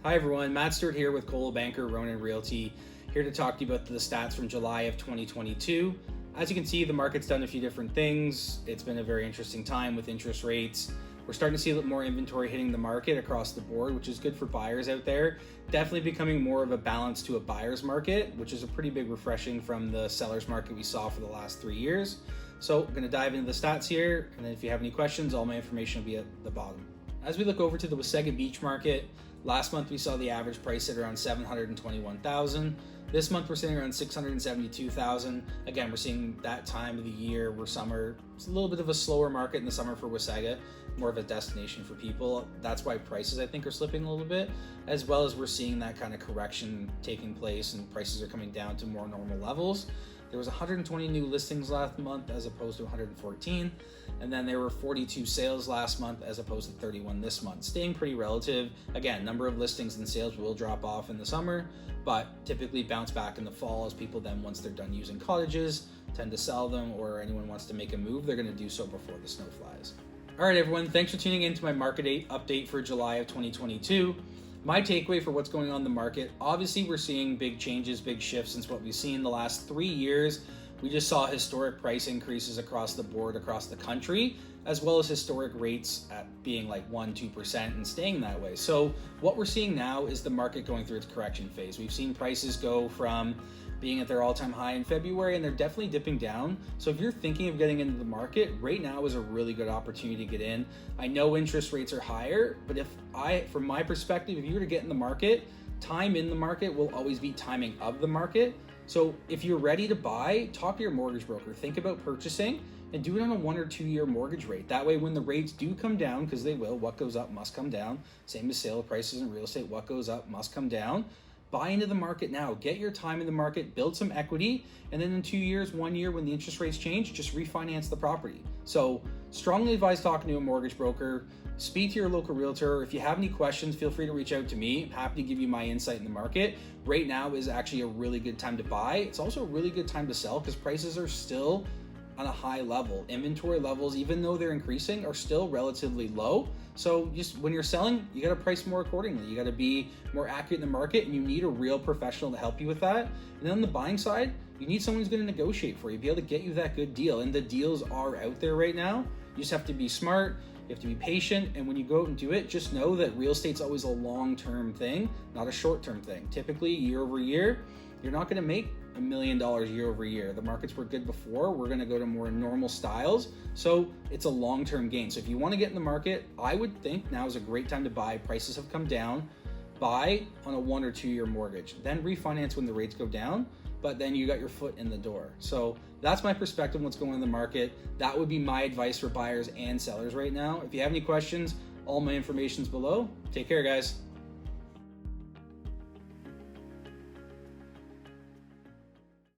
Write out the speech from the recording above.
Hi everyone, Matt Stuart here with Coldwell Banker Ronan Realty, here to talk to you about the stats from July of 2022. As you can see, the market's done a few different things. It's been a very interesting time with interest rates. We're starting to see a little more inventory hitting the market across the board, which is good for buyers out there. Definitely becoming more of a balance to a buyer's market, which is a pretty big refreshing from the seller's market we saw for the last 3 years. So I'm going to dive into the stats here, and then if you have any questions, all my information will be at the bottom. As we look over to the Wasaga Beach market, last month we saw the average price at around $721,000. This month we're sitting around $672,000. Again, we're seeing that time of the year where summer, it's a little bit of a slower market in the summer for Wasaga, more of a destination for people. That's why prices I think are slipping a little bit, as well as we're seeing that kind of correction taking place and prices are coming down to more normal levels. There was 120 new listings last month as opposed to 114, and then there were 42 sales last month as opposed to 31 this month, staying pretty relative. Again, number of listings and sales will drop off in the summer, but typically bounce back in the fall as people then, once they're done using cottages, tend to sell them, or anyone wants to make a move, they're going to do so before the snow flies. All right, everyone, thanks for tuning in to my market update for July of 2022. My takeaway for what's going on in the market, obviously we're seeing big changes, big shifts since what we've seen the last 3 years. We just saw historic price increases across the board, across the country, as well as historic rates at being like 1-2% and staying that way. So what we're seeing now is the market going through its correction phase. We've seen prices go from being at their all-time high in February, and they're definitely dipping down. So if you're thinking of getting into the market, right now is a really good opportunity to get in. I know interest rates are higher, but from my perspective, if you were to get in the market, time in the market will always be timing of the market. So if you're ready to buy, talk to your mortgage broker, think about purchasing, and do it on a 1 or 2 year mortgage rate. That way, when the rates do come down, because they will, what goes up must come down. Same as sale prices in real estate, what goes up must come down. Buy into the market now, get your time in the market, build some equity, and then in 2 years, 1 year, when the interest rates change, just refinance the property. So strongly advise talking to a mortgage broker, speak to your local realtor. If you have any questions, feel free to reach out to me. I'm happy to give you my insight in the market. Right now is actually a really good time to buy. It's also a really good time to sell because prices are still on a high level. Inventory levels, even though they're increasing, are still relatively low. So just when you're selling, you got to price more accordingly. You got to be more accurate in the market, and you need a real professional to help you with that. And then on the buying side, you need someone who's going to negotiate for you, be able to get you that good deal. And the deals are out there right now. You just have to be smart. You have to be patient. And when you go out and do it, just know that real estate's always a long-term thing, not a short-term thing. Typically, year over year, you're not going to make $1 million year over year. The markets were good before. We're going to go to more normal styles. So it's a long-term gain. So if you want to get in the market, I would think now is a great time to buy. Prices have come down. Buy on a 1 or 2 year mortgage, then refinance when the rates go down, but then you got your foot in the door. So that's my perspective on what's going on in the market. That would be my advice for buyers and sellers right now. If you have any questions, all my information's below. Take care, guys.